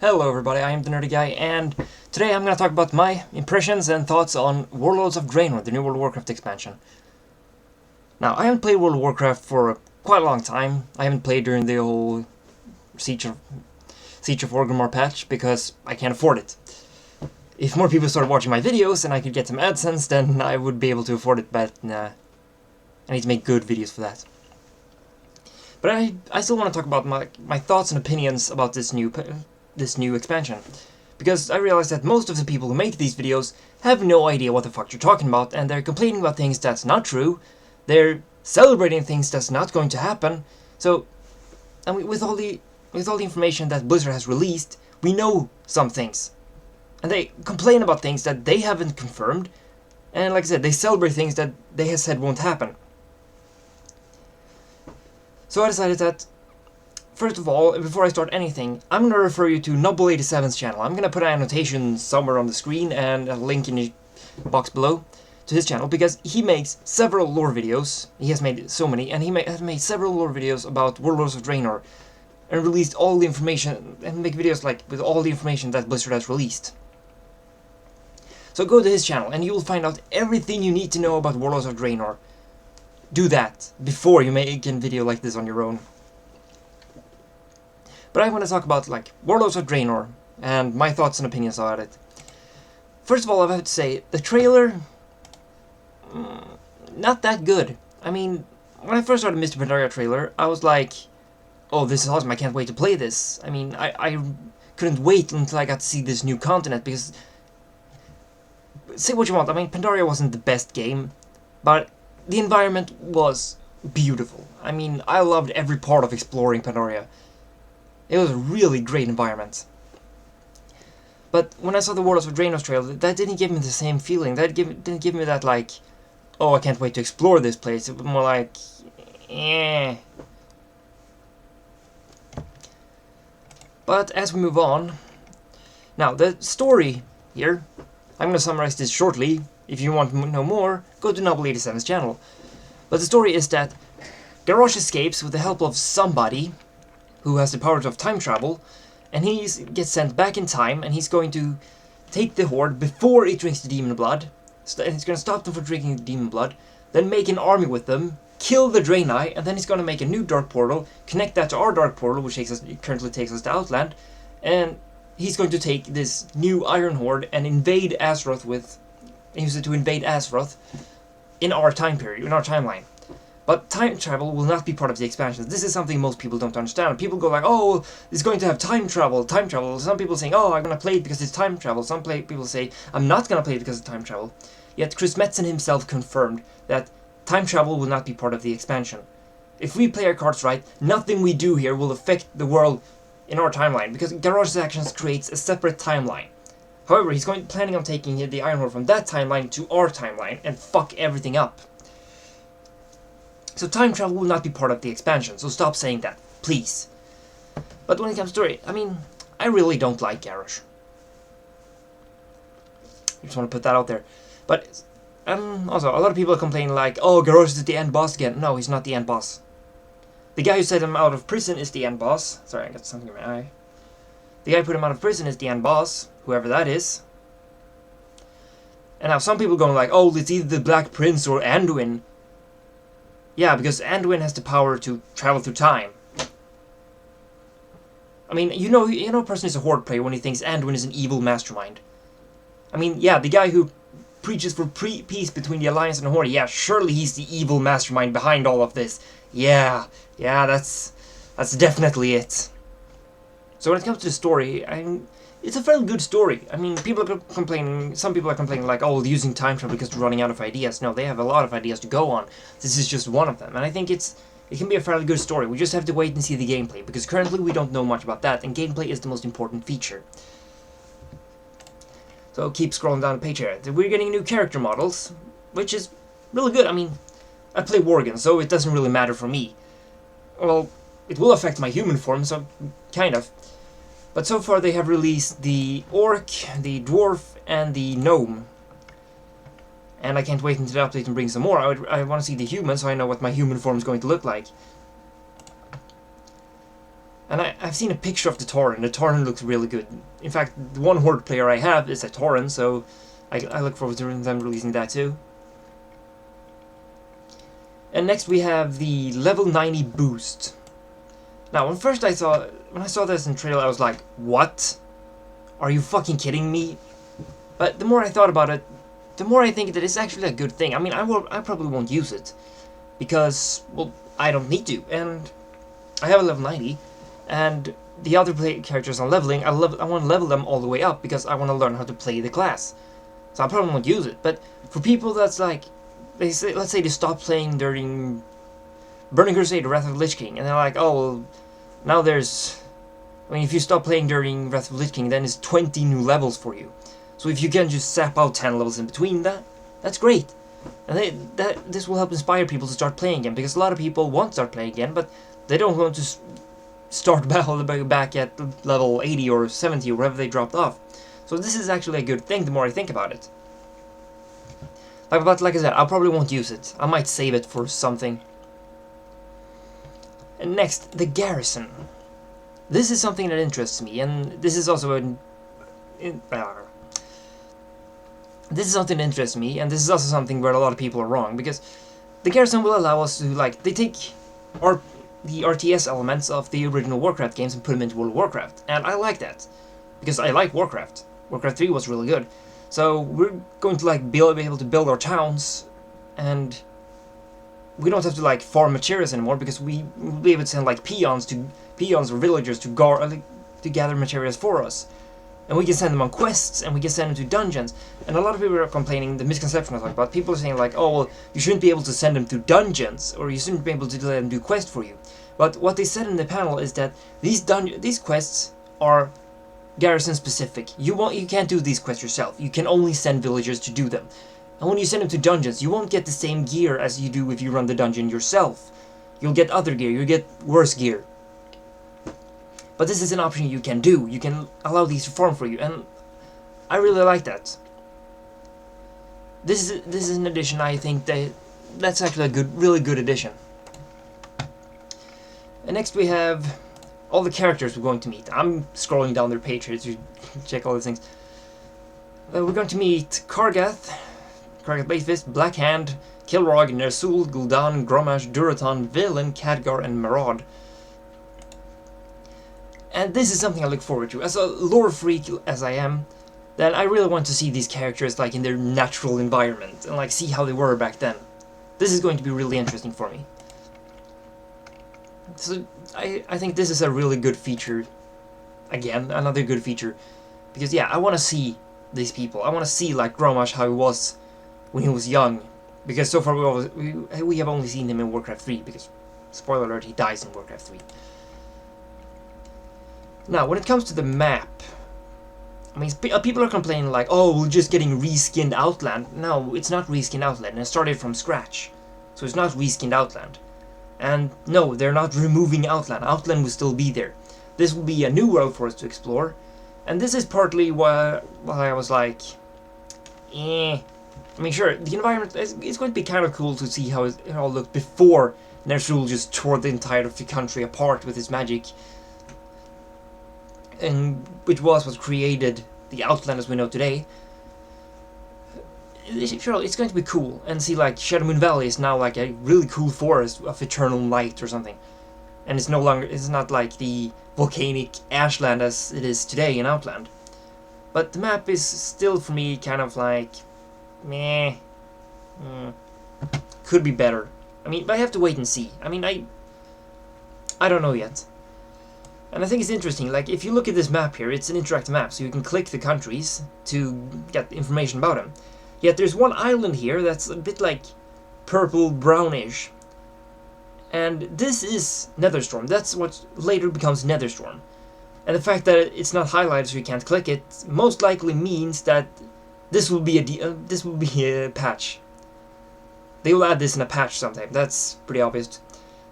Hello everybody, I am the Nerdy Guy, and today I'm going to talk about my impressions and thoughts on Warlords of Draenor, the new World of Warcraft expansion. Now, I haven't played World of Warcraft for quite a long time. I haven't played during the whole Siege of Orgrimmar patch, because I can't afford it. If more people started watching my videos and I could get some AdSense, then I would be able to afford it, but nah. I need to make good videos for that. But I still want to talk about my thoughts and opinions about this new expansion, because I realized that most of the people who make these videos have no idea what the fuck you're talking about, and they're complaining about things that's not true, they're celebrating things that's not going to happen. So, I mean, with all the information that Blizzard has released, we know some things, and they complain about things that they haven't confirmed, and like I said, they celebrate things that they have said won't happen. So I decided that, first of all, before I start anything, I'm going to refer you to Noble87's channel. I'm going to put an annotation somewhere on the screen and a link in the box below to his channel, because he makes several lore videos. He has made so many, and he has made several lore videos about Warlords of Draenor, and released all the information, and make videos like with all the information that Blizzard has released. So go to his channel, and you will find out everything you need to know about Warlords of Draenor. Do that before you make a video like this on your own. But I want to talk about, like, Warlords of Draenor, and my thoughts and opinions about it. First of all, I have to say, the trailer, not that good. I mean, when I first saw the Mr. Pandaria trailer, I was like, oh, this is awesome, I can't wait to play this. I mean, I couldn't wait until I got to see this new continent, because, say what you want, I mean, Pandaria wasn't the best game, but the environment was beautiful. I mean, I loved every part of exploring Pandaria. It was a really great environment. But when I saw the Warlords of Draenor trailer, that didn't give me the same feeling. That didn't give me that, like, oh, I can't wait to explore this place. It was more like, eh. But as we move on, now the story here, I'm going to summarize this shortly. If you want to know more, go to Noble87's channel. But the story is that Garrosh escapes with the help of somebody who has the powers of time travel, and he gets sent back in time, and he's going to take the Horde before it drinks the demon blood, and he's going to stop them from drinking the demon blood, then make an army with them, kill the Draenei, and then he's going to make a new dark portal, connect that to our dark portal, which currently takes us to Outland, and he's going to take this new Iron Horde and invade Azeroth use it to invade Azeroth in our time period, in our timeline. But time travel will not be part of the expansion. This is something most people don't understand. People go like, oh, it's going to have time travel. Some people saying, oh, I'm going to play it because it's time travel. Some people say, I'm not going to play it because it's time travel. Yet Chris Metzen himself confirmed that time travel will not be part of the expansion. If we play our cards right, nothing we do here will affect the world in our timeline, because Garrosh's actions creates a separate timeline. However, he's planning on taking the Iron Horde from that timeline to our timeline and fuck everything up. So time travel will not be part of the expansion, so stop saying that, please. But when it comes to story, I mean, I really don't like Garrosh. I just want to put that out there. But, also, a lot of people are complaining like, oh, Garrosh is the end boss again. No, he's not the end boss. The guy who set him out of prison is the end boss. Sorry, I got something in my eye. The guy who put him out of prison is the end boss, whoever that is. And now some people going like, oh, it's either the Black Prince or Anduin. Yeah, because Anduin has the power to travel through time. I mean, you know a person is a Horde player when he thinks Anduin is an evil mastermind. I mean, yeah, the guy who preaches for peace between the Alliance and the Horde, yeah, surely he's the evil mastermind behind all of this. Yeah, that's definitely it. So when it comes to the story, it's a fairly good story. I mean, some people are complaining like, oh, using time travel because they're running out of ideas. No, they have a lot of ideas to go on. This is just one of them. And I think it can be a fairly good story. We just have to wait and see the gameplay, because currently we don't know much about that, and gameplay is the most important feature. So keep scrolling down the page here. We're getting new character models, which is really good. I mean, I play Worgen, so it doesn't really matter for me. Well, it will affect my human form, so kind of. But so far they have released the Orc, the Dwarf, and the Gnome. And I can't wait until the update and bring some more. I want to see the human, so I know what my human form is going to look like. And I've seen a picture of the Tauren. The Tauren looks really good. In fact, the one Horde player I have is a Tauren, so I look forward to them releasing that too. And next we have the level 90 boost. Now, when I saw this in trailer, I was like, what? Are you fucking kidding me? But the more I thought about it, the more I think that it's actually a good thing. I mean, I probably won't use it because, well, I don't need to, and I have a level 90, and the other characters I'm leveling, I want to level them all the way up because I want to learn how to play the class. So I probably won't use it. But for people that's like, let's say they stop playing during Burning Crusade or Wrath of the Lich King, and they're like, oh, well, now there's, I mean, if you stop playing during Wrath of the Lich King, then it's 20 new levels for you. So if you can just sap out 10 levels in between that, that's great. And this will help inspire people to start playing again, because a lot of people want to start playing again, but they don't want to start battle back at level 80 or 70 or wherever they dropped off. So this is actually a good thing the more I think about it. But like I said, I probably won't use it. I might save it for something. And next, the garrison. This is something that interests me, and this is also this is something that interests me, and this is also something where a lot of people are wrong, because the garrison will allow us to, like, they take the RTS elements of the original Warcraft games and put them into World of Warcraft, and I like that, because I like Warcraft. Warcraft 3 was really good. So we're going to like be able to build our towns, and we don't have to like farm materials anymore because we will be able to send like peons or villagers to gather materials for us, and we can send them on quests and we can send them to dungeons. And a lot of people are complaining, the misconception I talk about, people are saying like, oh well, you shouldn't be able to send them to dungeons, or you shouldn't be able to let them do quests for you. But what they said in the panel is that these quests are garrison specific. You can't do these quests yourself. You can only send villagers to do them. And when you send them to dungeons, you won't get the same gear as you do if you run the dungeon yourself. You'll get other gear, you'll get worse gear. But this is an option you can do. You can allow these to farm for you, and I really like that. This is an addition I think that's actually a really good addition. And next we have all the characters we're going to meet. I'm scrolling down their page here to check all these things. We're going to meet Kargath Bladefist, Blackhand, Kilrog, Ner'zhul, Gul'dan, Grommash, Durotan, Velen, Khadgar, and Marad. And this is something I look forward to. As a lore freak as I am, then I really want to see these characters like in their natural environment and like see how they were back then. This is going to be really interesting for me. So I think this is a really good feature. Again, another good feature. Because yeah, I want to see these people. I want to see like Grommash how he was when he was young. Because so far we have only seen him in Warcraft 3. Because, spoiler alert, he dies in Warcraft 3. Now, when it comes to the map, I mean, people are complaining like, oh, we're just getting reskinned Outland. No, it's not reskinned Outland. It started from scratch. So it's not reskinned Outland. And no, they're not removing Outland. Outland will still be there. This will be a new world for us to explore. And this is partly why I was like, I mean, sure, the environment is going to be kind of cool to see how it all looked before Ner'zhul just tore the entire of the country apart with his magic. And which was what created the Outland as we know today. Sure, it's going to be cool, and see like Shadowmoon Valley is now like a really cool forest of eternal light or something, and it's not like the volcanic ashland as it is today in Outland. But the map is still for me kind of like, meh, could be better. I mean, but I have to wait and see. I mean, I don't know yet. And I think it's interesting, like if you look at this map here, it's an interactive map, so you can click the countries to get information about them. Yet there's one island here that's a bit like purple brownish. And this is Netherstorm. That's what later becomes Netherstorm. And the fact that it's not highlighted so you can't click it most likely means that this will be a patch. They will add this in a patch sometime. That's pretty obvious.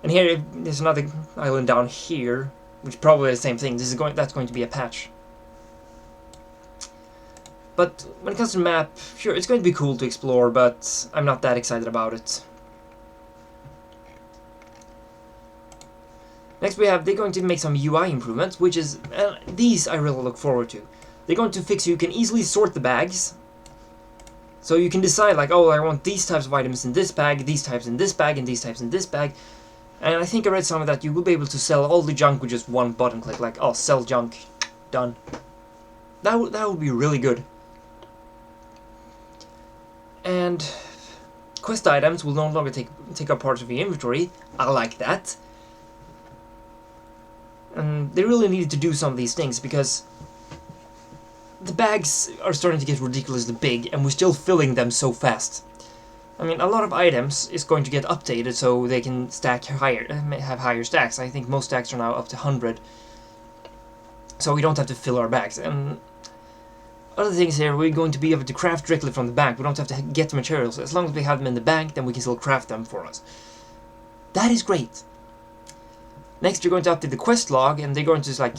And here there's another island down here, which probably is the same thing. That's going to be a patch. But when it comes to the map, sure, it's going to be cool to explore, but I'm not that excited about it. Next they're going to make some UI improvements, which is, these I really look forward to. They're going to fix so you can easily sort the bags. So you can decide like, oh, I want these types of items in this bag, these types in this bag, and these types in this bag. And I think I read somewhere that you will be able to sell all the junk with just one button click, like, oh, sell junk, done. That would be really good. And quest items will no longer take up parts of your inventory. I like that. And they really needed to do some of these things because the bags are starting to get ridiculously big and we're still filling them so fast. I mean, a lot of items is going to get updated so they can stack higher, have higher stacks. I think most stacks are now up to 100. So we don't have to fill our bags. And other things here, we're going to be able to craft directly from the bank. We don't have to get the materials. As long as we have them in the bank, then we can still craft them for us. That is great. Next, you're going to update the quest log, and they're going to like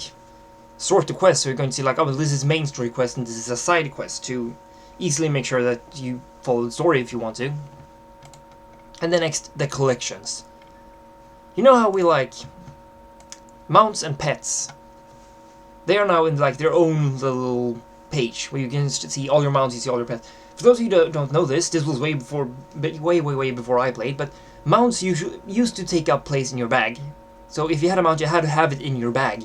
sort the quests. So you're going to see like, oh, this is main story quest, and this is a side quest to easily make sure that you follow the story if you want to. And then next, the collections. You know how we like mounts and pets? They are now in like their own little page where you can see all your mounts, you see all your pets. For those of you who don't know this was way before I played, but mounts used to take up place in your bag. So if you had a mount, you had to have it in your bag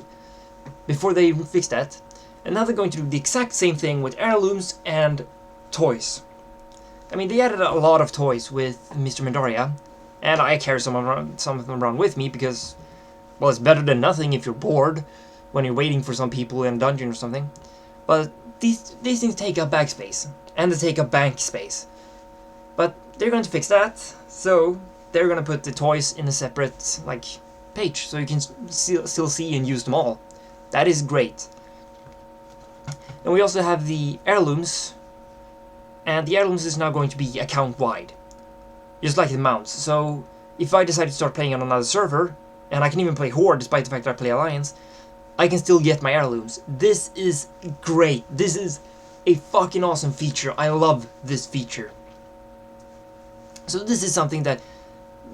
before they fixed that. And now they're going to do the exact same thing with heirlooms and toys. I mean, they added a lot of toys with Mr. Midoriya, and I carry some of them around with me because, well, it's better than nothing if you're bored when you're waiting for some people in a dungeon or something. But these things take up bag space, and they take up bank space. But they're going to fix that, so they're going to put the toys in a separate, like, page, so you can still see and use them all. That is great. And we also have the heirlooms, and the heirlooms is now going to be account-wide, just like the mounts. So if I decide to start playing on another server, and I can even play Horde despite the fact that I play Alliance, I can still get my heirlooms. This is great. This is a fucking awesome feature. I love this feature. So this is something that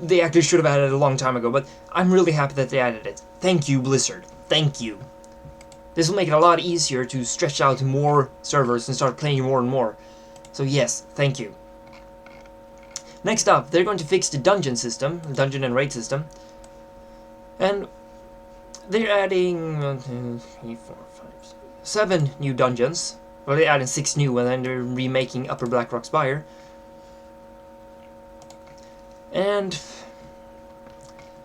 they actually should have added a long time ago, but I'm really happy that they added it. Thank you, Blizzard. Thank you. This will make it a lot easier to stretch out to more servers and start playing more and more. So yes, thank you. Next up, they're going to fix the dungeon system, the dungeon and raid system. And they're adding 1, 2, 3, 4, 5, 6, 7 new dungeons. Well, they're adding 6 new, and then they're remaking Upper Blackrock Spire. And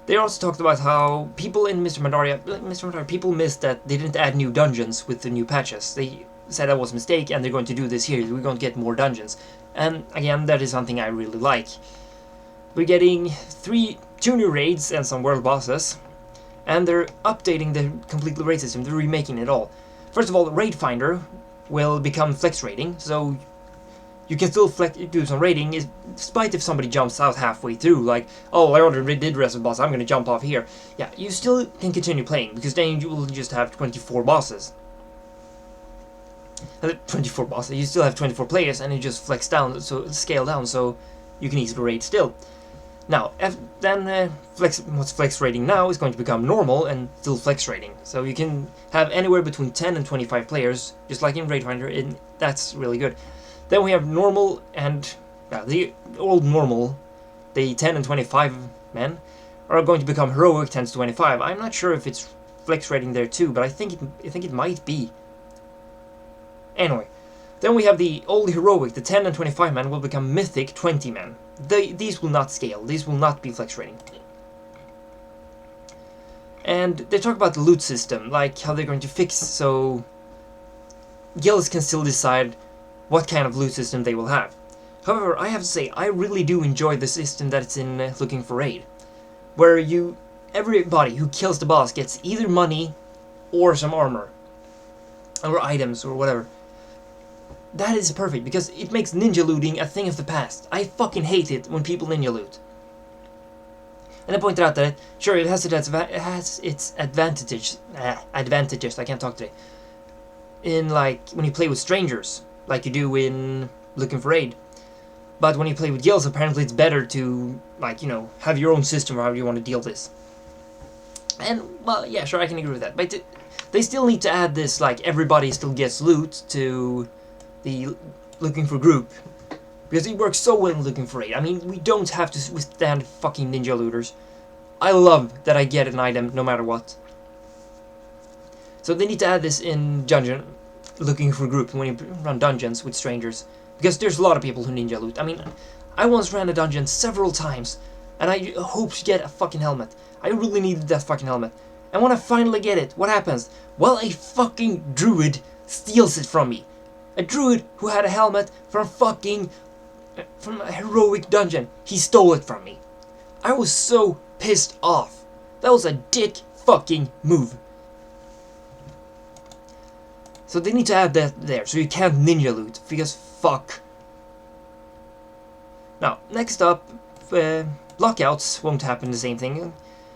they also talked about how people in Mr. Midoriya, people missed that they didn't add new dungeons with the new patches. They said that was a mistake, and they're going to do this here. We're going to get more dungeons. And again, that is something I really like. We're getting 2 new raids and some world bosses. And they're updating the complete raid system. They're remaking it all. First of all, Raid Finder will become flex raiding, so you can still do some raiding, despite if somebody jumps out halfway through, like, oh, I already did rest of the boss, I'm gonna jump off here. Yeah, you still can continue playing, because then you will just have 24 bosses. 24 bosses, you still have 24 players, and you just scale down, so you can easily raid still. Now, what's flex raiding now is going to become normal and still flex raiding. So you can have anywhere between 10 and 25 players, just like in Raid Finder, and that's really good. Then we have normal and the old normal, the 10 and 25 men, are going to become heroic 10 to 25. I'm not sure if it's flex raiding there too, but I think it might be. Anyway, then we have the old heroic, the 10 and 25 men will become mythic 20 men. These will not scale. These will not be flex raiding. And they talk about the loot system, like how they're going to fix so guilds can still decide what kind of loot system they will have. However, I have to say, I really do enjoy the system that it's in Looking for Raid, where everybody who kills the boss gets either money or some armor, or items, or whatever. That is perfect, because it makes ninja looting a thing of the past. I fucking hate it when people ninja loot. And I pointed out that, sure, it has its advantages, I can't talk today, in, like, when you play with strangers, like you do in Looking for Raid. But when you play with guilds, apparently it's better to, like, you know, have your own system or however you want to deal this. And, well, yeah, sure, I can agree with that. But they still need to add this, like, everybody still gets loot to the looking for group. Because it works so well in looking for raid. I mean, we don't have to withstand fucking ninja looters. I love that I get an item no matter what. So they need to add this in dungeon looking for group when you run dungeons with strangers. Because there's a lot of people who ninja loot. I mean, I once ran a dungeon several times, and I hoped to get a fucking helmet. I really needed that fucking helmet. And when I finally get it, what happens? Well, a fucking druid steals it from me. A druid who had a helmet from a heroic dungeon. He stole it from me. I was so pissed off. That was a dick fucking move. So they need to add that there, so you can't ninja loot, because fuck. Now, next up, lockouts won't happen the same thing.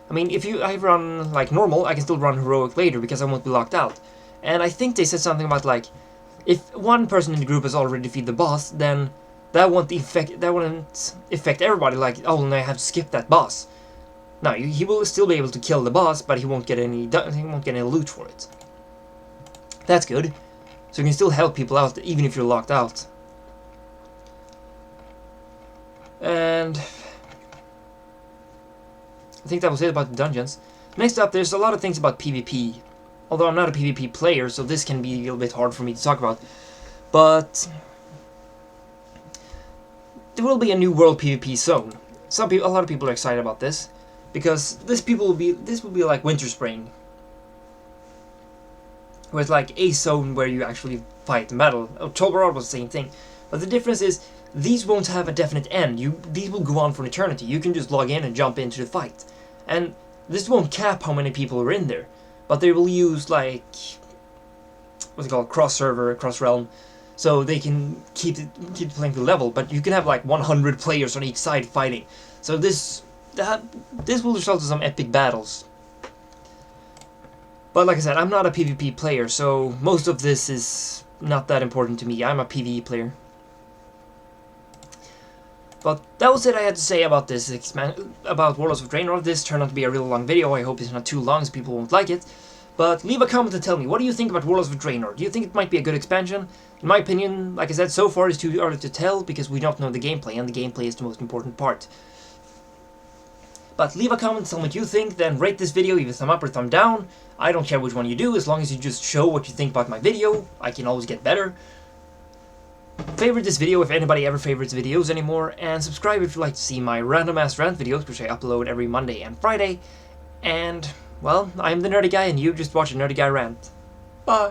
I mean, if I run like normal, I can still run heroic later because I won't be locked out. And I think they said something about like, if one person in the group has already defeated the boss, then that wouldn't affect everybody. Like, oh, now I have to skip that boss. No, he will still be able to kill the boss, but he won't get any loot for it. That's good. So you can still help people out even if you're locked out. And I think that was it about the dungeons. Next up, there's a lot of things about PvP. Although I'm not a PvP player, so this can be a little bit hard for me to talk about. But there will be a new world PvP zone. A lot of people are excited about this because this will be like Winter Spring, where it's like a zone where you actually fight in battle. October was the same thing, but the difference is these won't have a definite end. These will go on for an eternity. You can just log in and jump into the fight, and this won't cap how many people are in there. But they will use like what's it called, cross-server, cross-realm, so they can keep the playing field level. But you can have like 100 players on each side fighting. So this will result in some epic battles. But like I said, I'm not a PvP player, so most of this is not that important to me. I'm a PvE player. But that was it I had to say about this about Warlords of Draenor. This turned out to be a really long video. I hope it's not too long so people won't like it. But leave a comment and tell me, what do you think about Warlords of Draenor? Do you think it might be a good expansion? In my opinion, like I said, so far it's too early to tell because we don't know the gameplay, and the gameplay is the most important part. But leave a comment, tell me what you think, then rate this video, either thumb up or thumb down. I don't care which one you do, as long as you just show what you think about my video. I can always get better. Favorite this video if anybody ever favorites videos anymore, and subscribe if you'd like to see my random ass rant videos, which I upload every Monday and Friday. And, well, I'm the Nerdy Guy, and you just watched a Nerdy Guy rant. Bye!